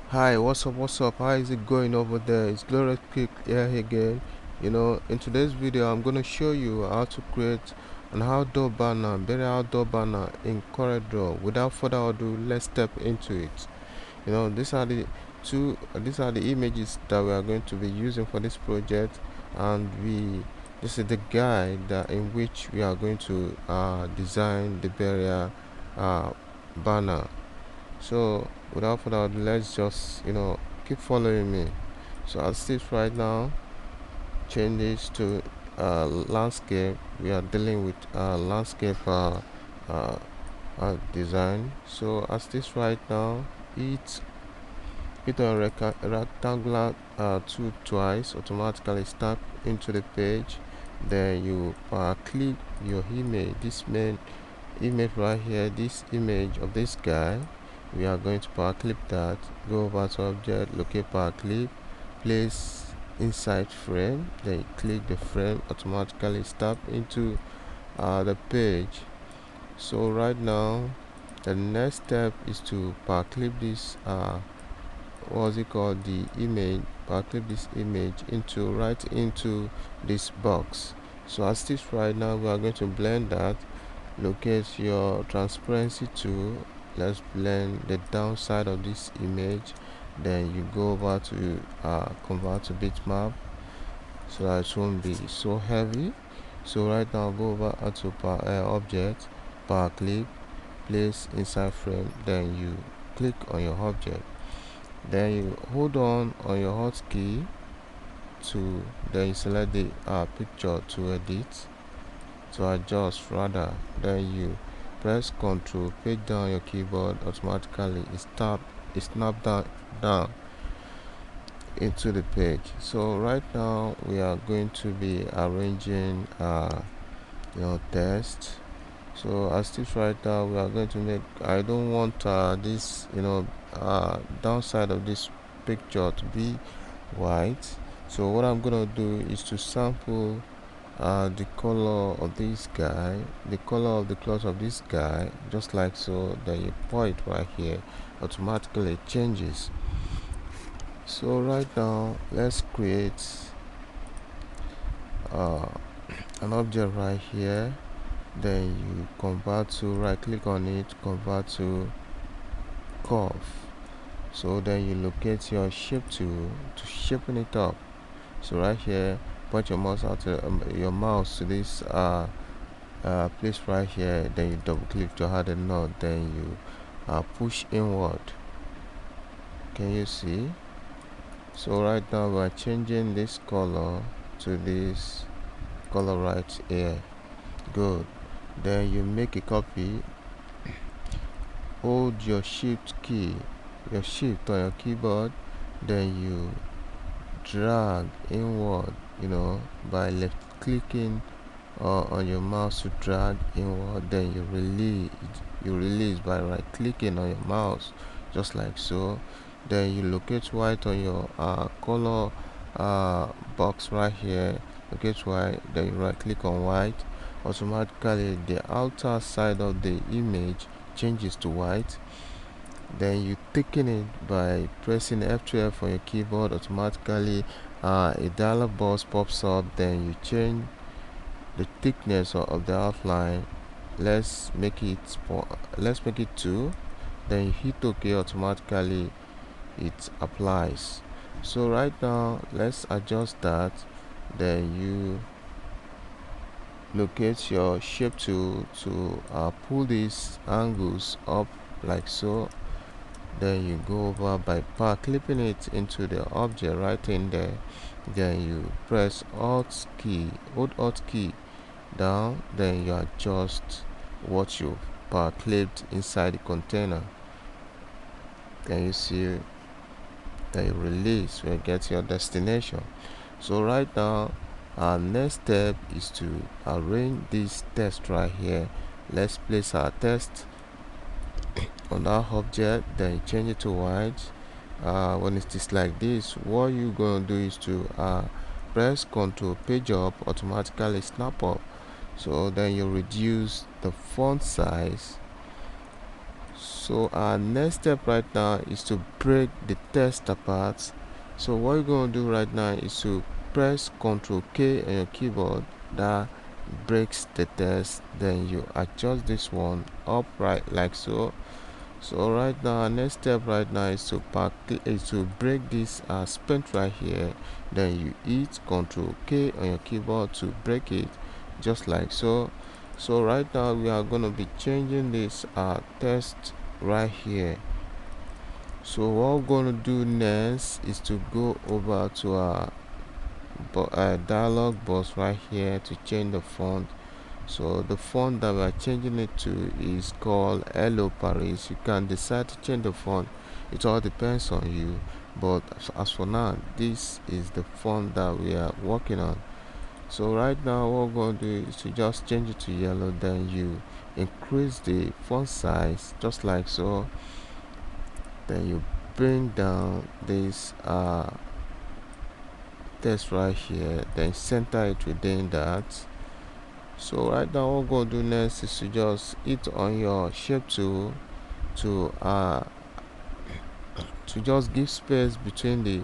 Hi, what's up? How is it going over there? It's Glorious Pick here again. In today's video, I'm going to show you how to create an outdoor banner, very outdoor banner in Coreldraw. Without further ado, let's step into it. These are the images that we are going to be using for this project, and this is the guide in which we are going to design the barrier banner. So without further ado, let's just keep following me. So as this right now, change this to landscape. We are dealing with landscape uh, design. So as this right now, hit on rectangular tool twice, automatically snap into the page. Then you click your image, this main image right here, this image of this guy. We are going to power clip that, go over to object, locate power clip, place inside frame, then click the frame, automatically step into the page. So right now the next step is to power clip this what's it called, the image, power clip this image into right into this box. So as this right now, we are going to blend that. Locate your transparency tool, let's blend the downside of this image. Then you go over to convert to bitmap so that it won't be so heavy. So right now go over to object, power clip, place inside frame, then you click on your object, then you hold on your hotkey to, then you select the picture to edit, to adjust rather, then you press Ctrl, page down your keyboard, automatically it snap down into the page. So right now we are going to be arranging text. So as this right now, we are going to make, I don't want this downside of this picture to be white. So what I'm gonna do is to sample the color of this guy, the color of the clothes of this guy, just like so. Then you point right here, automatically changes. So right now let's create uh, an object right here. Then you convert to, right click on it, convert to curve. So then you locate your shape tool to shaping it up. So right here, point your mouse to this place right here. Then you double click to add a node. Then you push inward. Can you see? So right now we are changing this color to this color right here. Good. Then you make a copy, hold your shift key, your shift on your keyboard, then you drag inward, by left clicking on your mouse to drag inward. Then you release by right clicking on your mouse, just like so. Then you locate white on your color box right here, locate white, then you right click on white, automatically the outer side of the image changes to white. Then you thicken it by pressing F12 on your keyboard, automatically a dialog box pops up. Then you change the thickness of the outline. Let's make it 2. Then you hit OK, automatically it applies. So right now let's adjust that. Then you locate your shape tool to pull these angles up like so. Then you go over by power clipping it into the object right in there. Then you press Alt key, hold Alt key down. Then you adjust what you power clipped inside the container. Then you see that you release when you get to your destination. So right now our next step is to arrange this text right here. Let's place our text on our object, then you change it to white. When it is like this, what you're going to do is to press Ctrl, page up, automatically snap up. So then you reduce the font size So our next step right now is to break the test apart. So what you're going to do right now is to press Ctrl K on your keyboard. That breaks the test. Then you adjust this one upright like so. So right now our next step right now is to break this spent right here. Then you hit Ctrl K on your keyboard to break it, just like so. So right now we are going to be changing this test right here. So what we're going to do next is to go over to our dialog box right here to change the font. So the font that we are changing it to is called Hello Paris. You can decide to change the font, it all depends on you, but as for now this is the font that we are working on. So right now what we're going to do is to just change it to yellow. Then you increase the font size just like so. Then you bring down this text right here, then center it within that. So right now what we're going to do next is to just hit on your shape tool to just give space between the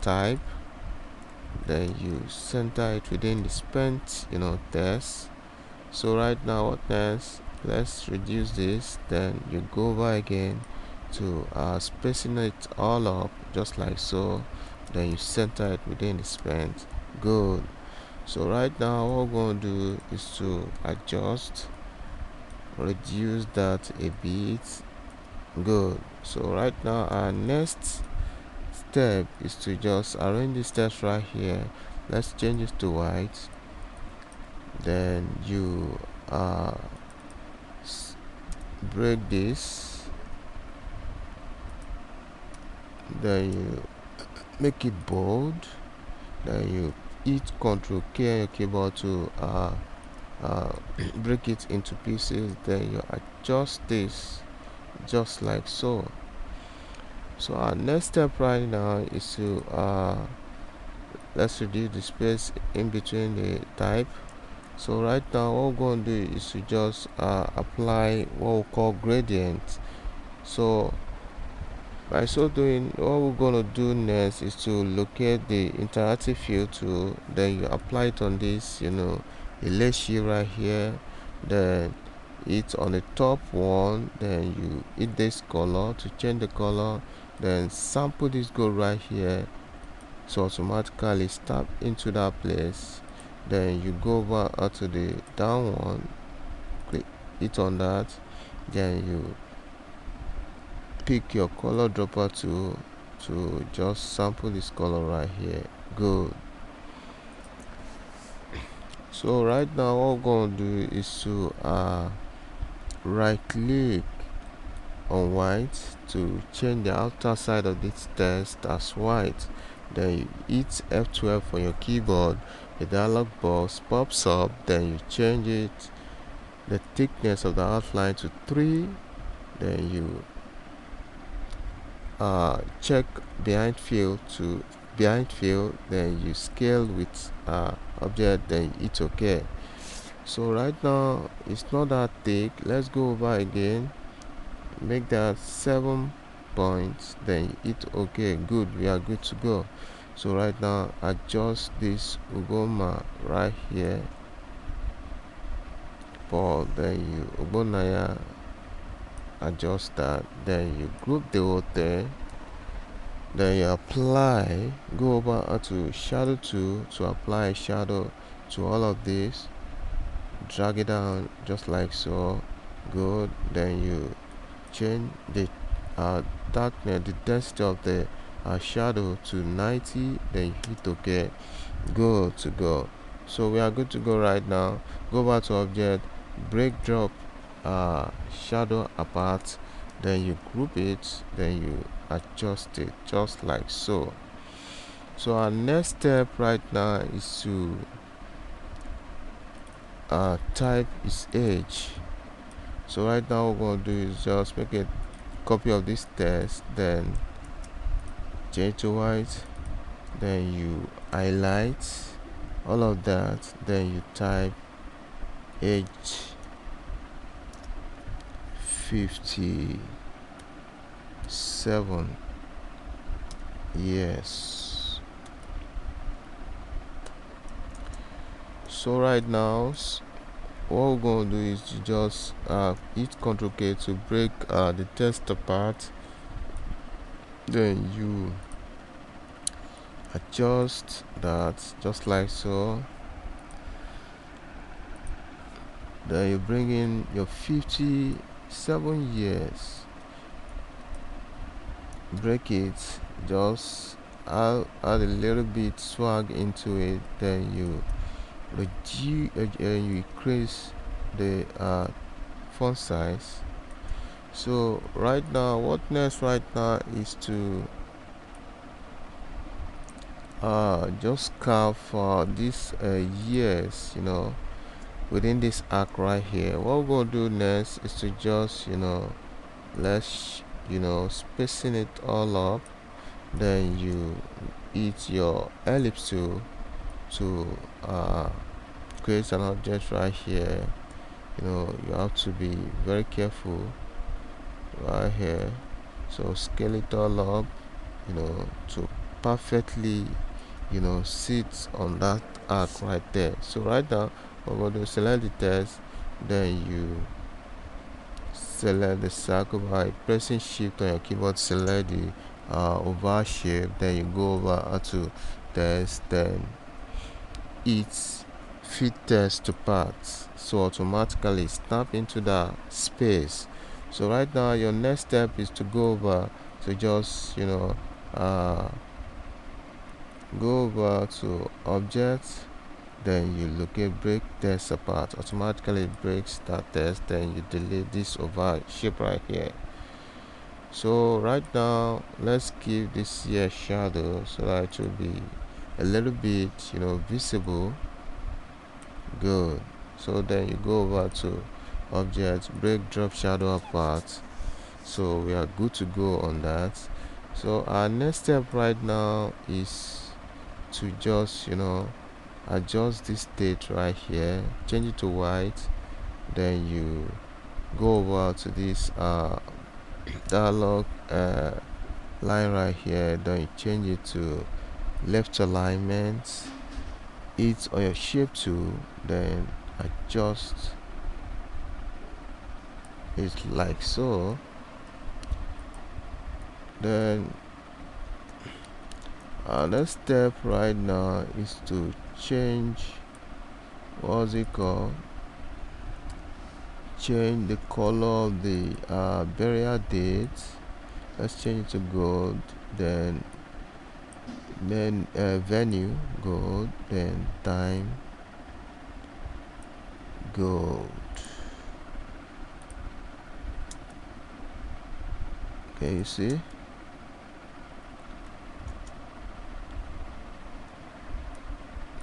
type. Then you center it within the spent text. So right now what next, let's reduce this. Then you go over again to spacing it all up just like so. Then you center it within the spent. Good. So right now what we're going to do is to reduce that a bit. Good. So right now our next step is to just arrange this text right here. Let's change it to white. Then you break this. Then you make it bold. Then you hit Ctrl K on your keyboard to break it into pieces. Then you adjust this just like so. So our next step right now is to let's reduce the space in between the type. So right now what we're going to do is to just apply what we call gradient. So by so doing, what we're going to do next is to locate the interactive fill tool. Then you apply it on this elation right here. Then it's on the top one. Then you hit this color to change the color. Then sample this gold right here, so automatically step into that place. Then you go over to the down one, click it on that. Then you pick your color dropper tool to just sample this color right here. Good. So right now what we're going to do is to right click on white to change the outer side of this text as white. Then you hit F12 on your keyboard. A dialog box pops up. Then you change it, the thickness of the outline to 3. Then you check behind fill. Then you scale with object. Then it's okay. So right now it's not that thick. Let's go over again, make that 7 points. Then hit okay. Good, we are good to go. So right now adjust this ugoma right here for. Then you ubonaya adjust that. Then you group the whole thing. Then you apply, go over to shadow tool to apply a shadow to all of this. Drag it down just like so. Good. Then you change the darkness, the density of the shadow to 90. Then you hit OK. Good to go. So we are good to go right now. Go back to object, break drop shadow apart. Then you group it. Then you adjust it just like so. So our next step right now is to type its age. So right now what we're going to do is just make a copy of this text, then change to white. Then you highlight all of that. Then you type age 57 years. So right now, what we're going to do is to just hit Ctrl K to break the text apart. Then you adjust that just like so. Then you bring in your 57 years, break it, just add a little bit swag into it. Then you you increase the font size. So right now, what next right now is to just carve for these years, within this arc right here. What we're gonna do next is to just let's spacing it all up. Then you hit your ellipse tool to create an object right here. You have to be very careful right here. So scale it all up, to perfectly sit on that arc right there. So right now we're going to select the text. Then you select the circle by pressing shift on your keyboard, select the oval shape. Then you go over to text, then it fit text to parts, so automatically snap into that space. So right now your next step is to go over to just go over to objects. Then you locate break text apart, automatically it breaks that text. Then you delete this oval shape right here. So right now let's give this here shadow so that it will be a little bit visible. Good. So then you go over to object, break drop shadow apart. So we are good to go on that. So our next step right now is to just adjust this state right here, change it to white. Then you go over to this dialog line right here. Then you change it to left alignment, hit on your shape tool, then adjust it like so. Then another step right now is to change what's it called, change the color of the burial date. Let's change it to gold. Then venue gold, then time gold. Okay, you see,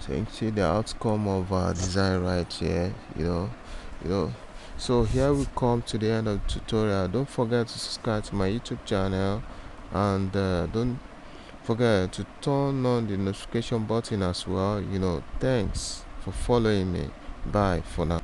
so you can see the outcome of our design right here. So here we come to the end of the tutorial. Don't forget to subscribe to my YouTube channel, and don't forget to turn on the notification button as well. Thanks for following me. Bye for now.